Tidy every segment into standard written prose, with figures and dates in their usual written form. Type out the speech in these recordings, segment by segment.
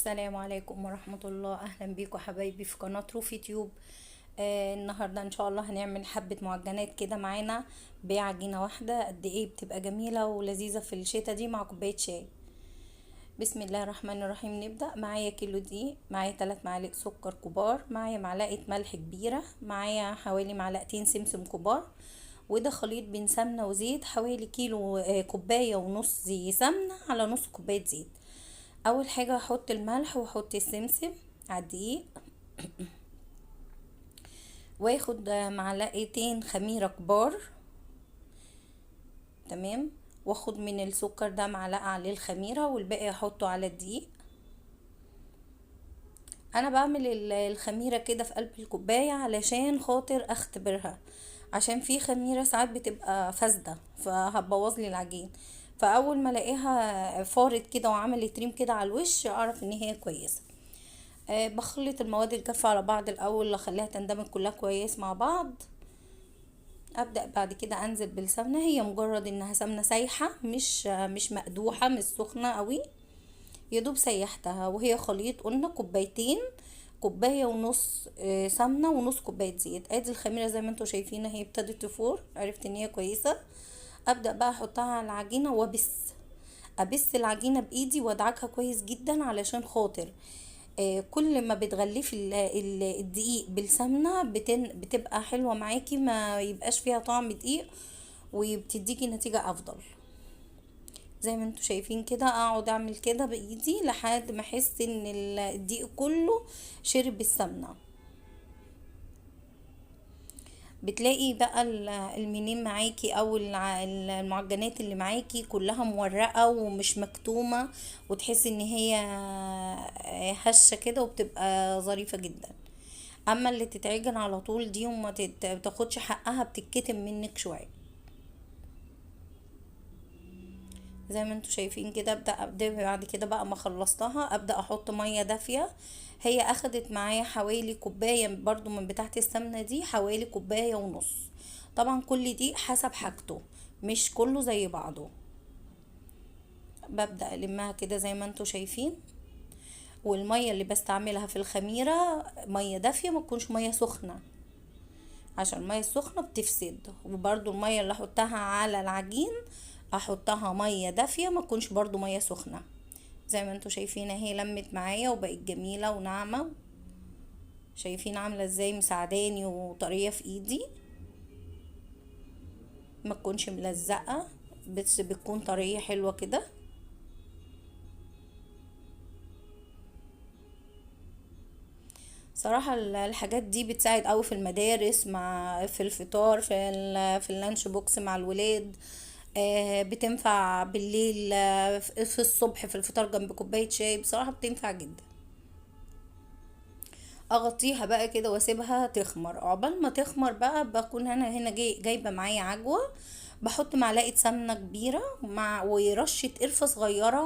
السلام عليكم ورحمة الله. أهلا بيكم حبايبي في قناة روفي تيوب. النهاردة إن شاء الله هنعمل حبة معجنات كده معانا بعجينة واحدة. قد إيه بتبقى جميلة ولذيذة في الشتا دي مع كوباية شاي. بسم الله الرحمن الرحيم. نبدأ. معايا كيلو دقيق، معايا 3 معالق سكر كبار، معايا معلقة ملح كبيرة، معايا حوالي معلقتين سمسم كبار، وده خليط بين سمنة وزيت حوالي كيلو، كوباية ونص سمنة على نص كوباية زيت. اول حاجة هحط الملح واحط السمسم على الدقيق، واخد معلقتين خميرة كبار. تمام. واخد من السكر ده معلقة عليه الخميرة والباقي احطه على الدقيق. انا بعمل الخميرة كده في قلب الكوباية علشان خاطر اختبرها، عشان في خميرة ساعات بتبقى فاسدة فهتبوظ لي العجين. فاول ما الاقيها فارت كده وعملت ريم كده على الوش اعرف ان هي كويسة. بخلط المواد الجافة على بعض الاول، اخليها تندمج كلها كويس مع بعض. ابدا بعد كده انزل بالسمنه، هي مجرد انها سمنه سايحه، مش مقدوحه، مش سخنه قوي، يدوب سيحتها. وهي خليط قلنا كوبايتين، كوبايه ونص سمنه ونص كوبايه زيت. ادي الخميره زي ما انتم شايفين هي ابتدت تفور، عرفت ان هي كويسه. ابدا بقى احطها على العجينه ابس العجينه بايدي وادعكها كويس جدا علشان خاطر كل ما بتغلفي الدقيق بالسمنه بتبقى حلوه معاكي، ما يبقاش فيها طعم دقيق وبتديكي نتيجه افضل. زي ما انتوا شايفين كده اقعد اعمل كده بايدي لحد ما احس ان الدقيق كله شرب السمنه. بتلاقي بقى المنين معاكي او المعجنات اللي معاكي كلها مورقة ومش مكتومة، وتحسي ان هي هشة كده وبتبقى ظريفة جدا. اما اللي تتعجن على طول دي وما بتاخدش حقها بتتكتم منك شوية. زي ما انتوا شايفين كده ابدا بعد كده بقى ما خلصتها ابدا احط ميه دافيه. هي اخدت معايا حوالي كوبايه برضو من بتاعه السمنه دي، حوالي كوبايه ونص. طبعا كل دي حسب حاجته، مش كله زي بعضه. ببدا المها كده زي ما انتوا شايفين. والميه اللي بستعملها في الخميره ميه دافيه، ما تكونش ميه سخنه، عشان الميه السخنه بتفسد. وبرضو الميه اللي احطها على العجين احطها ميه دافيه، ما تكونش برضو ميه سخنه. زي ما انتوا شايفين اهي لمت معايا وبقت جميله وناعمه. شايفين عامله ازاي مساعداني وطريه في ايدي، ما تكونش ملزقه بس بتكون طريه حلوه كده. صراحة الحاجات دي بتساعد قوي في المدارس، مع في الفطار، في اللانش بوكس مع الولاد. بتنفع بالليل، في الصبح في الفطار جنب كوباية شاي، بصراحة بتنفع جدا. اغطيها بقى كده واسيبها تخمر. عقبال ما تخمر بقى بكون انا هنا جايبه معايا عجوه، بحط معلقه سمنه كبيره مع ورشه قرفه صغيره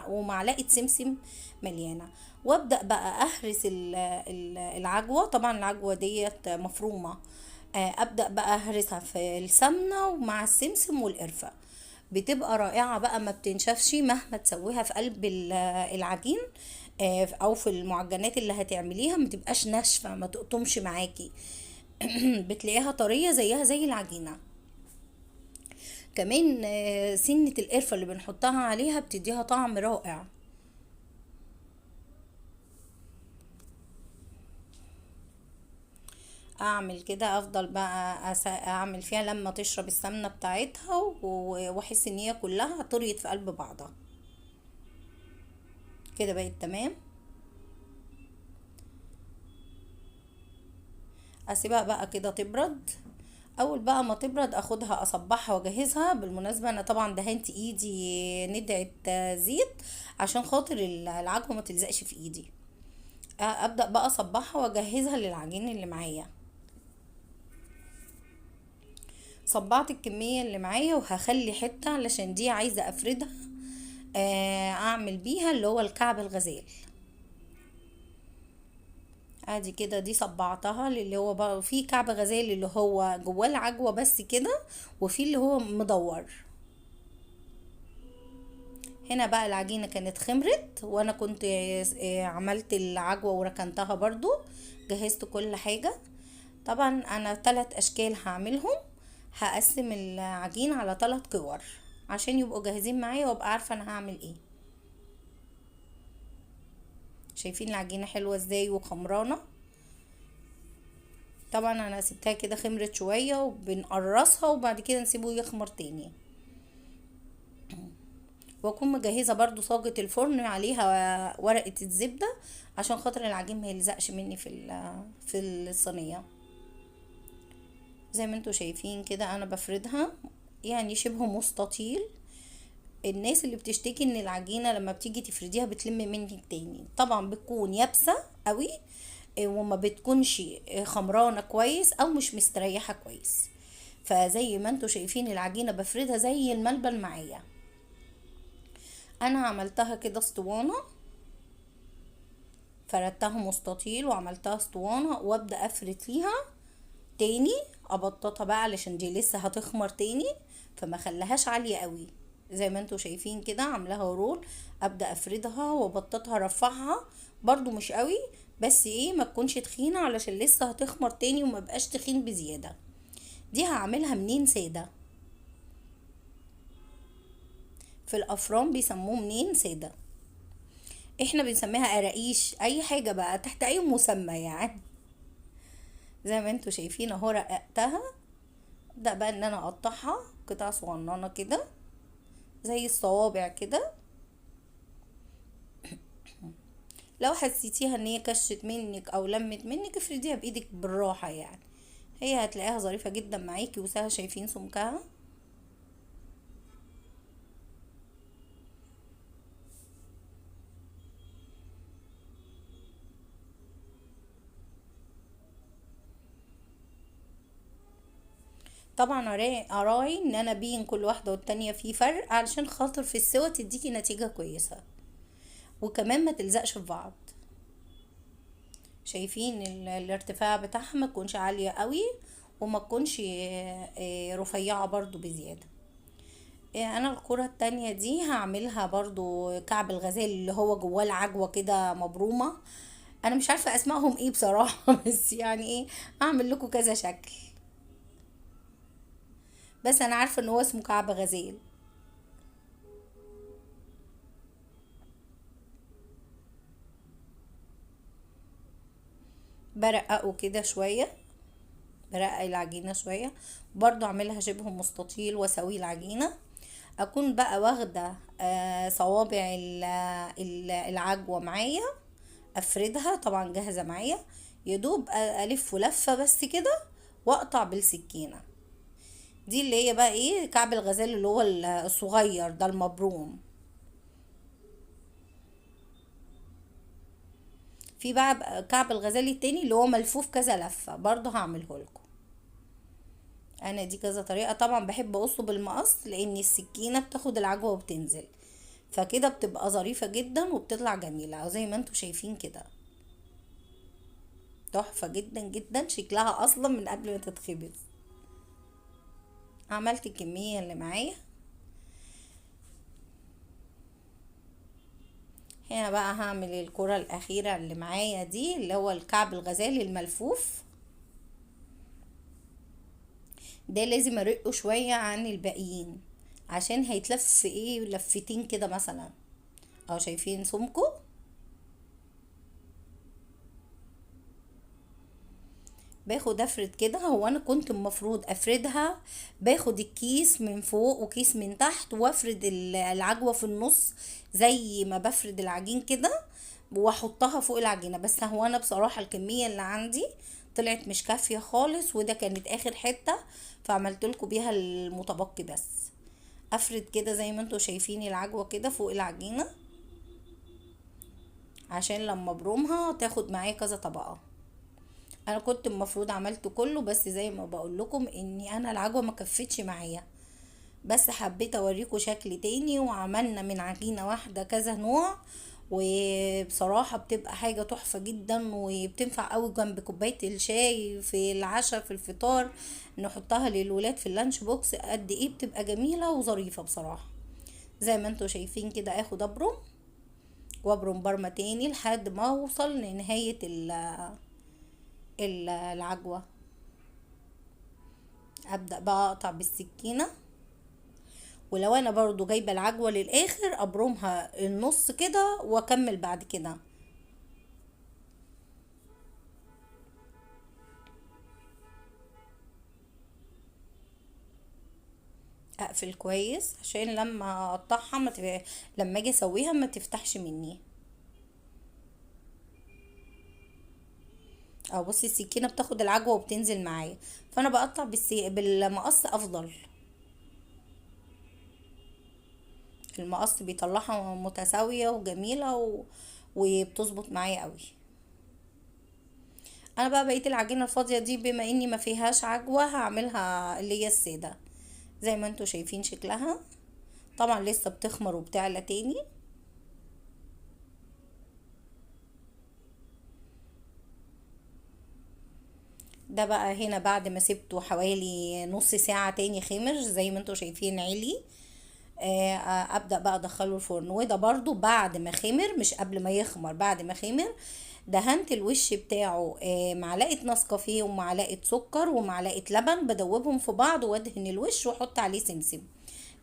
ومعلقه سمسم مليانه. وابدا بقى اهرس العجوه. طبعا العجوه ديت مفرومه. ابدا بقى اهرسها في السمنه ومع السمسم والقرفه. بتبقى رائعة بقى، ما بتنشفش مهما تسويها في قلب العجين. او في المعجنات اللي هتعمليها ما تبقاش ناشفة، ما تقطمش معاكي. بتلاقيها طرية زيها زي العجينة. كمان سنة القرفة اللي بنحطها عليها بتديها طعم رائع. اعمل كده افضل بقى اعمل فيها لما تشرب السمنة بتاعتها واحس ان هي كلها طريت في قلب بعضها. كده بقت تمام. اسيبها بقى كده تبرد. اول بقى ما تبرد اخدها اصبحها واجهزها. بالمناسبة انا طبعا دهنت ايدي ندعة زيت عشان خاطر العجوة ما تلزقش في ايدي. ابدأ بقى اصبحها واجهزها للعجين اللي معايا. صبعت الكمية اللي معايا وهخلي حتة علشان دي عايزة افردها، اعمل بيها اللي هو الكعب الغزال. ادي كده دي صبعتها اللي هو بقى في كعب غزال اللي هو جواه العجوة بس كده، وفي اللي هو مدور. هنا بقى العجينة كانت خمرت، وانا كنت عملت العجوة وركنتها برضو، جهزت كل حاجة. طبعا انا 3 اشكال هعملهم، هقسم العجين على 3 كور عشان يبقوا جاهزين معايا وابقى عارفة انا هعمل ايه. شايفين العجينة حلوة ازاي وخمرانة؟ طبعا انا سبتها كده خمرت شوية وبنقرصها وبعد كده نسيبه يخمر تاني. واكون مجهزة برضو صاجة الفرن عليها ورقة الزبدة عشان خاطر العجين ما يلزقش مني في الصينية. زي ما انتوا شايفين كده انا بفردها يعني شبه مستطيل. الناس اللي بتشتكي ان العجينة لما بتيجي تفرديها بتلم منك تاني، طبعا بتكون يابسة قوي وما بتكونش خمرانة كويس او مش مستريحة كويس. فزي ما انتوا شايفين العجينة بفردها زي الملبن معايا. انا عملتها كده اسطوانة، فردتها مستطيل وعملتها اسطوانة وابدأ افرد فيها تاني، ابططها بقى علشان دي لسه هتخمر تاني، فما خليهاش عالية قوي. زي ما انتوا شايفين كده عاملاها رول، ابدأ افردها وابططها ارفعها برضو مش قوي، بس ايه ما تكونش تخينة علشان لسه هتخمر تاني وما بقاش تخين بزيادة. دي هعملها منين سادة، في الافران بيسموه منين سادة، احنا بنسميها قراقيش، اي حاجة بقى تحت اي مسمى يعني. زي ما انتوا شايفين اهو رققتها. ابدأ بقى ان انا اقطعها قطع صغننة كده زي الصوابع كده. لو حسيتيها ان هي كشت منك او لمت منك افرديها بايدك بالراحة يعني، هي هتلاقيها ظريفة جدا معاكي وسهلة. شايفين سمكها؟ طبعا اراعي ان انا بين كل واحدة والتانية في فرق علشان خاطر في السوا تديكي نتيجة كويسة وكمان ما تلزقش في بعض. شايفين الارتفاع بتاعها ما تكونش عالية قوي وما تكونش رفيعة برضو بزيادة. انا الكرة التانية دي هعملها برضو كعب الغزال اللي هو جواه العجوة كده مبرومة. انا مش عارفة اسمائهم ايه بصراحة بس يعني ايه، اعمل لكم كذا شكل، بس انا عارفة ان هو اسمه كعب غزال. برققه كده شوية، برقق العجينة شوية برضو اعملها شبه مستطيل واسوي العجينة. اكون بقى واخدة صوابع العجوة معايا، افردها طبعا جاهزة معايا، يدوب الف لفة بس كده واقطع بالسكينة. دي اللي هي بقى ايه كعب الغزال اللي هو الصغير ده المبروم. في بقى كعب الغزال التاني اللي هو ملفوف كذا لفة برضه هعمله لكم. انا دي كذا طريقة، طبعا بحب اقصه بالمقص لان السكينة بتاخد العجوة وبتنزل، فكده بتبقى ظريفة جدا وبتطلع جميلة زي ما انتوا شايفين كده، تحفة جدا جدا شكلها اصلا من قبل ما تتخبز. عملت الكمية اللي معايا. هنا بقى هعمل الكرة الاخيرة اللي معايا دي اللي هو الكعب الغزال الملفوف. ده لازم ارقه شوية عن الباقيين عشان هيتلف ايه لفتين كده مثلا. اه شايفين سمكه؟ باخد افرد كده، هو انا كنت المفروض افردها باخد الكيس من فوق وكيس من تحت وافرد العجوة في النص زي ما بفرد العجين كده واحطها فوق العجينة، بس هو انا بصراحة الكمية اللي عندي طلعت مش كافية خالص وده كانت اخر حتة، فعملت لكم بيها المتبقي بس. افرد كده زي ما انتوا شايفين العجوة كده فوق العجينة عشان لما ابرمها تاخد معايا كذا طبقة. انا كنت المفروض عملت كله بس زي ما بقول لكم اني انا العجوه ما كفتش معايا، بس حبيت اوريكم شكل تاني وعملنا من عجينه واحده كذا نوع، وبصراحه بتبقى حاجه تحفه جدا وبتنفع قوي جنب كوبايه الشاي في العشاء في الفطار، نحطها للولاد في اللانش بوكس قد ايه بتبقى جميله وظريفه بصراحه. زي ما انتوا شايفين كده اخد ابرم وابرم برمة تاني لحد ما اوصل لنهاية العجوة. ابدأ بقى اقطع بالسكينة، ولو انا برضو جايبة العجوة للاخر ابرمها النص كده واكمل بعد كده. اقفل كويس عشان لما اقطعها لما اجي اسويها ما تفتحش مني. او بصي السكينة بتاخد العجوة وبتنزل معايا، فانا بقطع بالمقص افضل. المقص بيطلعها متساوية وجميلة وبتظبط معايا قوي. انا بقى بقيت العجينة الفاضية دي بما اني ما فيهاش عجوة هعملها اللي هي السادة. زي ما انتوا شايفين شكلها طبعا لسه بتخمر وبتعلى تاني. ده بقى هنا بعد ما سبته حوالي نص ساعة تاني خمر زي ما انتوا شايفين علي. ابدأ بقى ادخله الفرن، وده برضو بعد ما خمر مش قبل ما يخمر، بعد ما خمر. دهنت الوش بتاعه معلقة نسكافيه ومعلقة سكر ومعلقة لبن، بدوبهم في بعض وادهن الوش واحط عليه سمسم.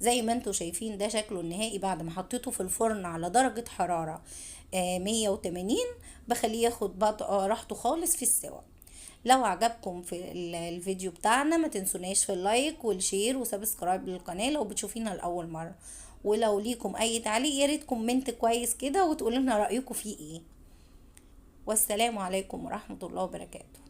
زي ما انتوا شايفين ده شكله النهائي بعد ما حطيته في الفرن على درجة حرارة 180. بخليه ياخد بعض راحته خالص في السوا. لو عجبكم في الفيديو بتاعنا ما تنسوناش في اللايك والشير وسبسكرايب للقناة لو بتشوفينا لأول مرة. ولو ليكم اي تعليق ياريت كومنت كويس كده وتقولوا لنا رأيكم فيه ايه. والسلام عليكم ورحمة الله وبركاته.